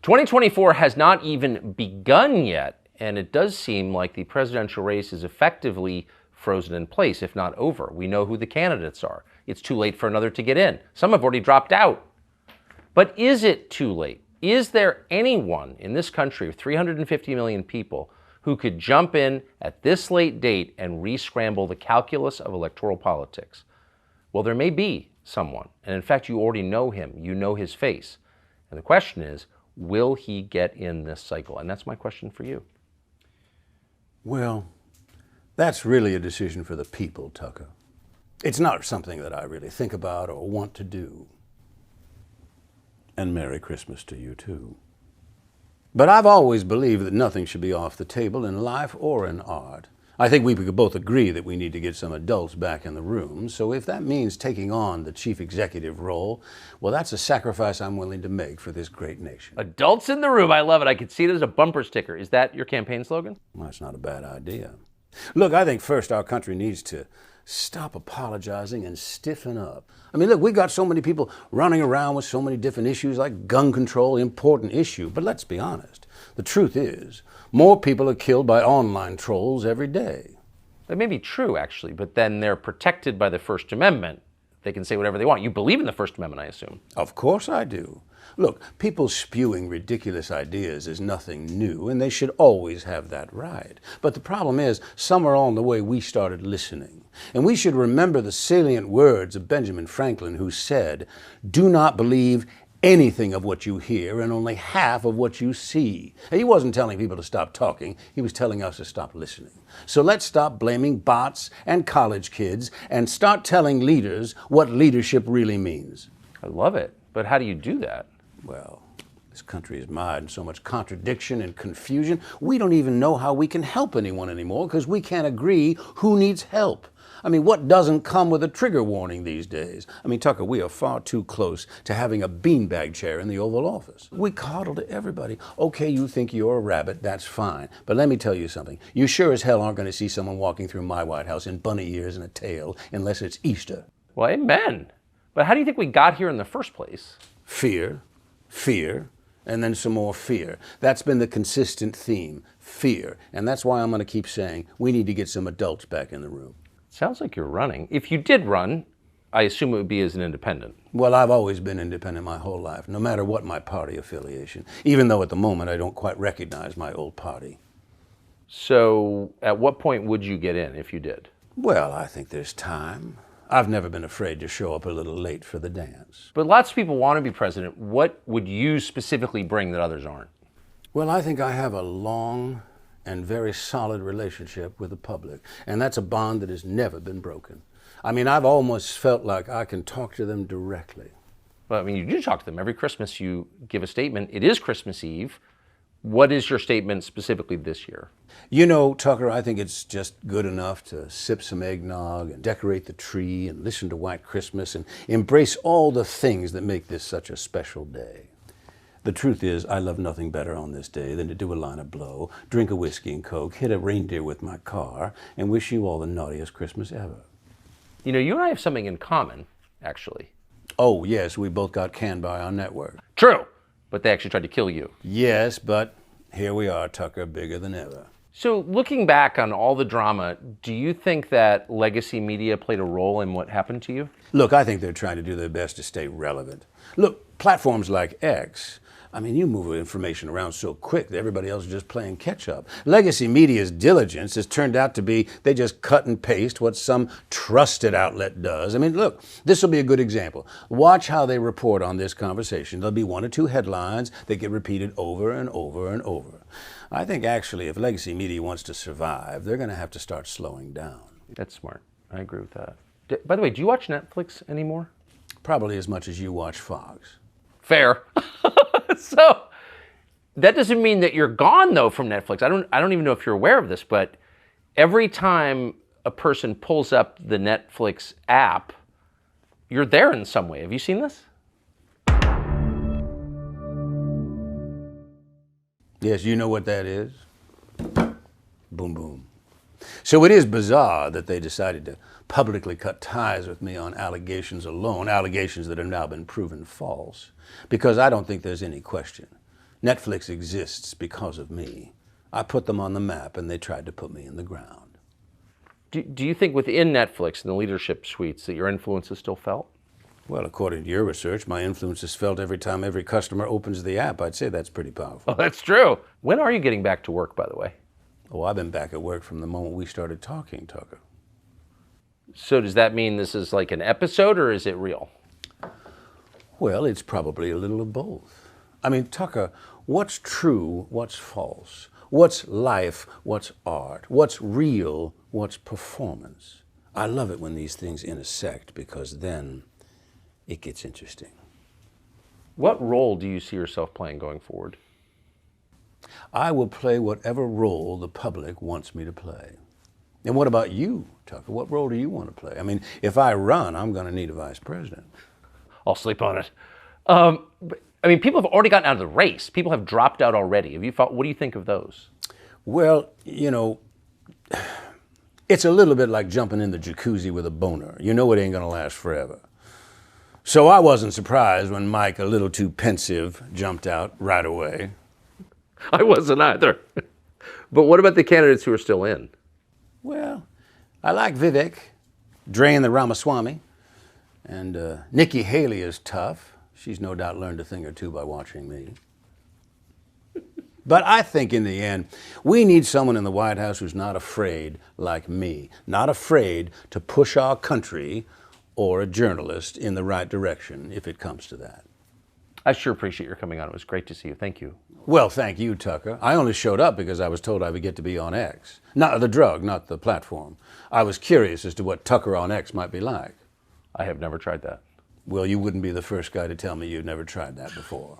2024 has not even begun yet, and it does seem like the presidential race is effectively frozen in place, if not over. We know who the candidates are. It's too late for another to get in. Some have already dropped out. But is it too late? Is there anyone in this country of 350 million people who could jump in at this late date and re-scramble the calculus of electoral politics? Well, there may be someone, and in fact, you already know him. You know his face. And the question is, will he get in this cycle? And that's my question for you. Well, that's really a decision for the people, Tucker. It's not something that I really think about or want to do. And Merry Christmas to you, too. But I've always believed that nothing should be off the table in life or in art. I think we could both agree that we need to get some adults back in the room, so if that means taking on the chief executive role, well, that's a sacrifice I'm willing to make for this great nation. Adults in the room, I love it. I could see it as a bumper sticker. Is that your campaign slogan? Well, that's not a bad idea. Look, I think first our country needs to stop apologizing and stiffen up. I mean, look, we got so many people running around with so many different issues like gun control, important issue, but let's be honest. The truth is, more people are killed by online trolls every day. That may be true, actually, but then they're protected by the First Amendment. They can say whatever they want. You believe in the First Amendment, I assume. Of course I do. Look, people spewing ridiculous ideas is nothing new, and they should always have that right. But the problem is, somewhere along the way, we started listening. And we should remember the salient words of Benjamin Franklin, who said, "Do not believe anything of what you hear and only half of what you see." And he wasn't telling people to stop talking. He was telling us to stop listening. So let's stop blaming bots and college kids and start telling leaders what leadership really means. I love it. But how do you do that? Well, this country is mired in so much contradiction and confusion. We don't even know how we can help anyone anymore because we can't agree who needs help. I mean, what doesn't come with a trigger warning these days? I mean, Tucker, we are far too close to having a beanbag chair in the Oval Office. We coddle to everybody. Okay, you think you're a rabbit, that's fine. But let me tell you something. You sure as hell aren't going to see someone walking through my White House in bunny ears and a tail unless it's Easter. Well, amen. But how do you think we got here in the first place? Fear, fear, and then some more fear. That's been the consistent theme, fear. And that's why I'm going to keep saying we need to get some adults back in the room. Sounds like you're running. If you did run, I assume it would be as an independent. Well, I've always been independent my whole life, no matter what my party affiliation, even though at the moment I don't quite recognize my old party. So at what point would you get in if you did? Well, I think there's time. I've never been afraid to show up a little late for the dance. But lots of people want to be president. What would you specifically bring that others aren't? Well, I think I have a long and very solid relationship with the public, and that's a bond that has never been broken. I mean, I've almost felt like I can talk to them directly. Well, I mean, you do talk to them. Every Christmas you give a statement. It is Christmas Eve. What is your statement specifically this year? You know, Tucker, I think it's just good enough to sip some eggnog and decorate the tree and listen to White Christmas and embrace all the things that make this such a special day. The truth is, I love nothing better on this day than to do a line of blow, drink a whiskey and Coke, hit a reindeer with my car, and wish you all the naughtiest Christmas ever. You know, you and I have something in common, actually. Oh, yes, we both got canned by our network. True, but they actually tried to kill you. Yes, but here we are, Tucker, bigger than ever. So looking back on all the drama, do you think that legacy media played a role in what happened to you? Look, I think they're trying to do their best to stay relevant. Look, platforms like X, I mean, you move information around so quick that everybody else is just playing catch up. Legacy media's diligence has turned out to be they just cut and paste what some trusted outlet does. I mean, look, this will be a good example. Watch how they report on this conversation. There'll be one or two headlines that get repeated over and over and over. I think actually if legacy media wants to survive, they're going to have to start slowing down. That's smart. I agree with that. By the way, do you watch Netflix anymore? Probably as much as you watch Fox. Fair. So that doesn't mean that you're gone though from Netflix. I don't even know if you're aware of this, but every time a person pulls up the Netflix app, you're there in some way. Have you seen this? Yes, you know what that is? Boom, boom. So it is bizarre that they decided to publicly cut ties with me on allegations alone, allegations that have now been proven false, because I don't think there's any question. Netflix exists because of me. I put them on the map and they tried to put me in the ground. Do you think within Netflix and the leadership suites that your influence is still felt? Well, according to your research, my influence is felt every time every customer opens the app. I'd say that's pretty powerful. Oh, that's true. When are you getting back to work, by the way? Oh, I've been back at work from the moment we started talking, Tucker. So does that mean this is like an episode, or is it real? Well, it's probably a little of both. I mean, Tucker, what's true, what's false? What's life, what's art? What's real, what's performance? I love it when these things intersect because then it gets interesting. What role do you see yourself playing going forward? I will play whatever role the public wants me to play. And what about you, Tucker? What role do you want to play? I mean, if I run, I'm going to need a vice president. I'll sleep on it. But, I mean, people have already gotten out of the race. People have dropped out already. Have you thought, what do you think of those? Well, you know, it's a little bit like jumping in the jacuzzi with a boner. You know it ain't going to last forever. So I wasn't surprised when Mike, a little too pensive, jumped out right away. I wasn't either. But what about the candidates who are still in? Well, I like Vivek, Drain the Ramaswamy, and Nikki Haley is tough. She's no doubt learned a thing or two by watching me. But I think in the end, we need someone in the White House who's not afraid like me, not afraid to push our country or a journalist in the right direction if it comes to that. I sure appreciate your coming on. It was great to see you. Thank you. Well, thank you, Tucker. I only showed up because I was told I would get to be on X. Not the drug, not the platform. I was curious as to what Tucker on X might be like. I have never tried that. Well, you wouldn't be the first guy to tell me you'd never tried that before.